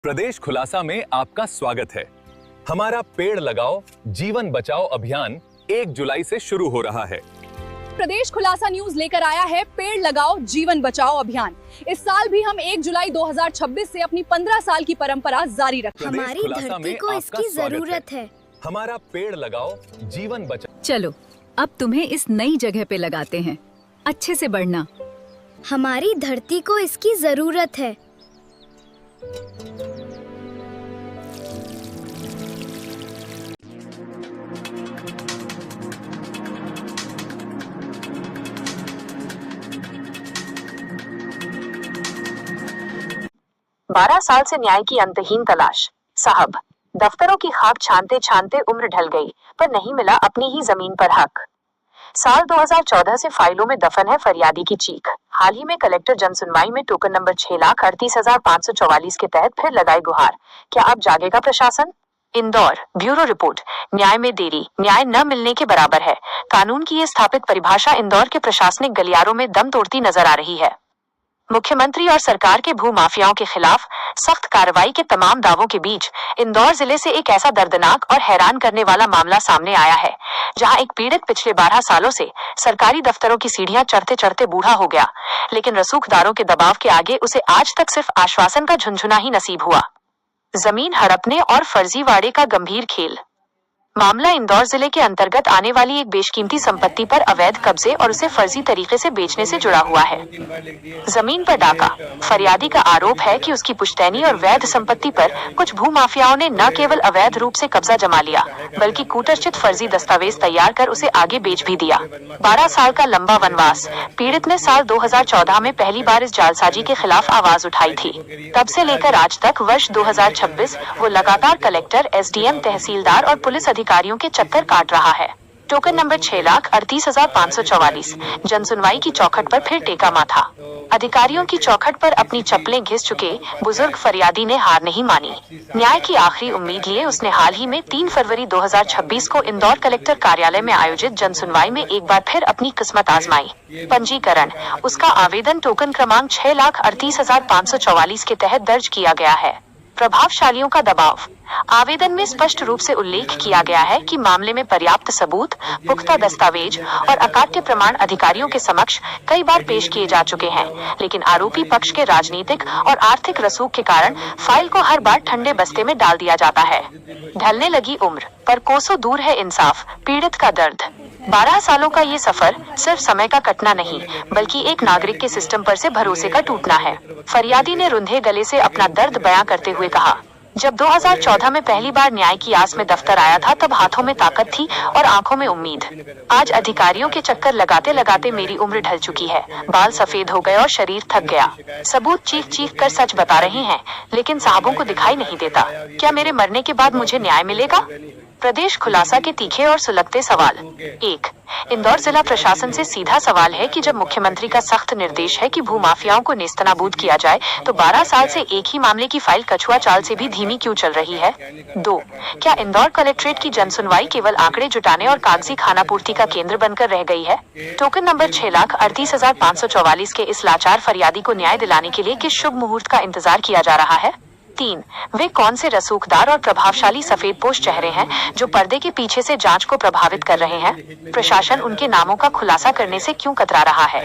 प्रदेश खुलासा में आपका स्वागत है। हमारा पेड़ लगाओ जीवन बचाओ अभियान 1 जुलाई से शुरू हो रहा है। प्रदेश खुलासा न्यूज लेकर आया है पेड़ लगाओ जीवन बचाओ अभियान। इस साल भी हम 1 जुलाई 2026 से अपनी 15 साल की परंपरा जारी रखेंगे। हमारी धरती को इसकी जरूरत है। हमारा पेड़ लगाओ जीवन बचाओ। चलो अब तुम्हें इस नई जगह पे लगाते हैं, अच्छे से बढ़ना। हमारी धरती को इसकी जरूरत है। 12 साल से न्याय की अंतहीन तलाश। साहब, दफ्तरों की खाक छानते छानते उम्र ढल गई, पर नहीं मिला अपनी ही जमीन पर हक। साल 2014 से फाइलों में दफन है फरियादी की चीख। हाल ही में कलेक्टर जनसुनवाई में टोकन नंबर 6,38,544 के तहत फिर लगाई गुहार। क्या अब जागेगा प्रशासन? Indore, bureau report. न्याय में देरी न्याय न मिलने के बराबर है। कानून की ये स्थापित परिभाषा इंदौर के प्रशासनिक गलियारों में दम तोड़ती नजर आ रही है। मुख्यमंत्री और सरकार के भू माफियाओं के खिलाफ सख्त कार्रवाई के तमाम दावों के बीच इंदौर जिले से एक ऐसा दर्दनाक और हैरान करने वाला मामला सामने आया है, जहां एक पीड़ित पिछले 12 सालों से सरकारी दफ्तरों की सीढ़ियां चढ़ते चढ़ते बूढ़ा हो गया, लेकिन रसूखदारों के दबाव के आगे उसे आज तक सिर्फ आश्वासन का झुनझुना ही नसीब हुआ। जमीन हड़पने और फर्जीवाड़े का गंभीर खेल। मामला इंदौर जिले के अंतर्गत आने वाली एक बेशकीमती संपत्ति पर अवैध कब्जे और उसे फर्जी तरीके से बेचने से जुड़ा हुआ है। जमीन पर डाका। फरियादी का आरोप है कि उसकी पुश्तैनी और वैध संपत्ति पर कुछ भूमाफियाओं ने न केवल अवैध रूप से कब्जा जमा लिया, बल्कि कूटरचित फर्जी दस्तावेज तैयार कर उसे आगे बेच भी दिया। 12 साल का लंबा वनवास। पीड़ित ने साल 2014 में पहली बार इस जालसाजी के खिलाफ आवाज उठाई थी। तब से लेकर आज तक वर्ष 2026 वो लगातार कलेक्टर, एसडीएम, तहसीलदार और पुलिस अधिकारियों के चक्कर काट रहा है। टोकन नंबर 6,38,544 जनसुनवाई की चौखट पर फिर टेका माथा। अधिकारियों की चौखट पर अपनी चप्पलें घिस चुके बुजुर्ग फरियादी ने हार नहीं मानी। न्याय की आखिरी उम्मीद लिए उसने हाल ही में 3 फरवरी 2026 को इंदौर कलेक्टर कार्यालय में आयोजित जनसुनवाई में एक बार फिर अपनी किस्मत आजमाई। पंजीकरण। उसका आवेदन टोकन क्रमांक 6,38,544 के तहत दर्ज किया गया है। प्रभावशालियों का दबाव। आवेदन में स्पष्ट रूप से उल्लेख किया गया है कि मामले में पर्याप्त सबूत, पुख्ता दस्तावेज और अकाट्य प्रमाण अधिकारियों के समक्ष कई बार पेश किए जा चुके हैं, लेकिन आरोपी पक्ष के राजनीतिक और आर्थिक रसूख के कारण फाइल को हर बार ठंडे बस्ते में डाल दिया जाता है। ढलने लगी उम्र, पर कोसों दूर है इंसाफ। पीड़ित का दर्द। 12 सालों का ये सफर सिर्फ समय का कटना नहीं, बल्कि एक नागरिक के सिस्टम पर से भरोसे का टूटना है। फरियादी ने रुंधे गले से अपना दर्द बयां करते हुए कहा, जब 2014 में पहली बार न्याय की आस में दफ्तर आया था, तब हाथों में ताकत थी और आंखों में उम्मीद। आज अधिकारियों के चक्कर लगाते लगाते मेरी उम्र ढल चुकी है। बाल सफेद हो गए और शरीर थक गया। सबूत चीख चीख कर सच बता रहे हैं, लेकिन साहबों को दिखाई नहीं देता। क्या मेरे मरने के बाद मुझे न्याय मिलेगा? प्रदेश खुलासा के तीखे और सुलगते सवाल। 1. इंदौर जिला प्रशासन से सीधा सवाल है कि जब मुख्यमंत्री का सख्त निर्देश है कि भूमाफियाओं को नेस्तनाबूद किया जाए, तो 12 साल से एक ही मामले की फाइल कछुआ चाल से भी धीमी क्यों चल रही है? 2. क्या इंदौर कलेक्ट्रेट की जनसुनवाई केवल आंकड़े जुटाने और कागजी खानापूर्ति का केंद्र बनकर रह गई है? टोकन नंबर 6,38,544 के इस लाचार फरियादी को न्याय दिलाने के लिए किस शुभ मुहूर्त का इंतजार किया जा रहा है? 3. वे कौन से रसूखदार और प्रभावशाली सफेदपोश चेहरे हैं जो पर्दे के पीछे से जांच को प्रभावित कर रहे हैं? प्रशासन उनके नामों का खुलासा करने से क्यों कतरा रहा है?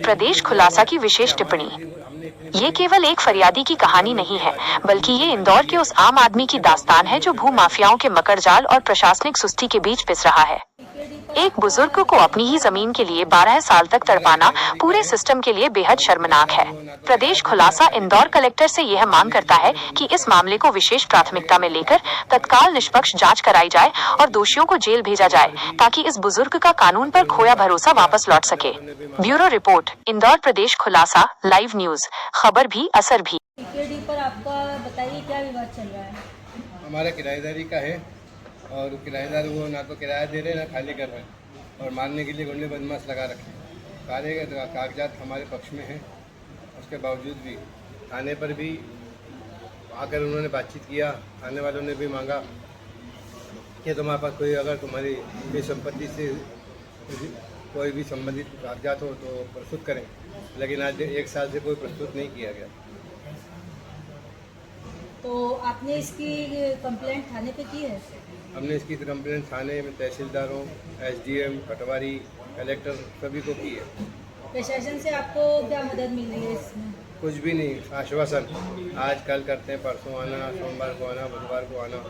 प्रदेश खुलासा की विशेष टिप्पणी। ये केवल एक फरियादी की कहानी नहीं है, बल्कि ये इंदौर के उस आम आदमी की दास्तान है जो भूमाफियाओं के मकड़जाल और प्रशासनिक सुस्ती के बीच पिस रहा है। एक बुजुर्ग को अपनी ही जमीन के लिए 12 साल तक तड़पाना पूरे सिस्टम के लिए बेहद शर्मनाक है। प्रदेश खुलासा इंदौर कलेक्टर से यह मांग करता है कि इस मामले को विशेष प्राथमिकता में लेकर तत्काल निष्पक्ष जांच कराई जाए और दोषियों को जेल भेजा जाए, ताकि इस बुजुर्ग का कानून पर खोया भरोसा वापस लौट सके। ब्यूरो रिपोर्ट, इंदौर प्रदेश खुलासा लाइव न्यूज। खबर भी असर भी। पर आपका बताइए क्या विवाद चल रहा है? हमारा किराएदारी का है और किराएदार वो ना तो किराया दे रहे ना खाली कर रहे हैं और मारने के लिए गुंडे बदमाश लगा रखे हैं। सारे कागजात हमारे पक्ष में हैं, उसके बावजूद भी थाने पर भी आकर उन्होंने बातचीत किया। थाने वालों ने भी मांगा कि तुम्हारे पास कोई अगर तुम्हारी कोई संपत्ति से कोई भी संबंधित कागजात हो तो प्रस्तुत करें, लेकिन आज 1 साल से कोई प्रस्तुत नहीं किया गया। तो आपने इसकी कंप्लेंट थाने पे की है? हमने इसकी कंप्लेंट थाने में तहसीलदारों, एसडीएम, पटवारी, कलेक्टर सभी को की है। प्रशासन से आपको क्या मदद मिल रही है इसमें? कुछ भी नहीं, आश्वासन आज कल करते हैं, परसों आना, सोमवार को आना, बुधवार को आना,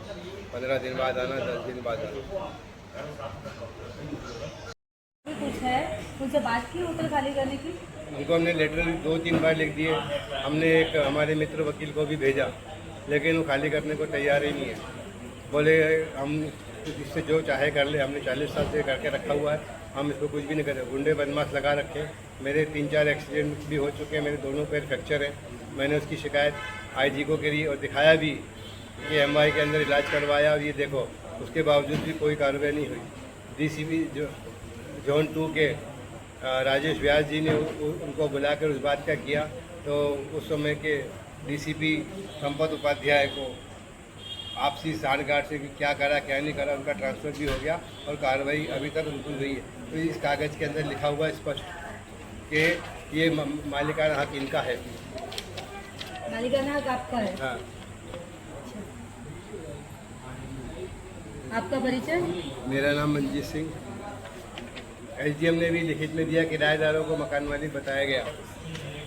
15 दिन बाद आना, 10 दिन बाद आना। कुछ है उनसे बात की होटल खाली करने की? उनको हमने लेटर 2-3 बार लिख दिए। हमने एक हमारे मित्र वकील को भी भेजा, लेकिन वो खाली करने को तैयार ही नहीं है। बोले हम इससे जो चाहे कर ले, हमने 40 साल से करके रखा हुआ है, हम इसको कुछ भी नहीं करें। गुंडे बदमाश लगा रखे, मेरे 3-4 एक्सीडेंट भी हो चुके हैं, मेरे दोनों पैर फ्रैक्चर हैं। मैंने उसकी शिकायत आईजी को करी और दिखाया भी कि एमआई के अंदर इलाज करवाया, और ये देखो उसके बावजूद भी कोई कार्रवाई नहीं हुई। डीसीपी जो जोन 2 के राजेश व्यास जी ने उनको बुलाकर उस बात का किया, तो उस समय के डीसीपी संपत उपाध्याय को आपसी सांठगांठ से क्या करा क्या नहीं करा, उनका ट्रांसफ़र भी हो गया और कार्रवाई अभी तक उनको हुई है। तो इस कागज़ के अंदर लिखा हुआ है स्पष्ट कि ये मालिकाना हक इनका है। मालिकाना हक आपका है? हाँ। आपका परिचय? मेरा नाम मंजीत सिंह। एसडीएम ने भी लिखित में दिया, किराएदारों को मकान मालिक बताया गया।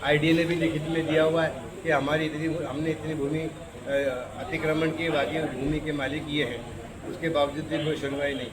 आईडी ने भी लिखित में दिया हुआ है कि हमने इतनी भूमि अतिक्रमण की, बाकी भूमि के मालिक ये हैं, उसके बावजूद भी कोई सुनवाई नहीं।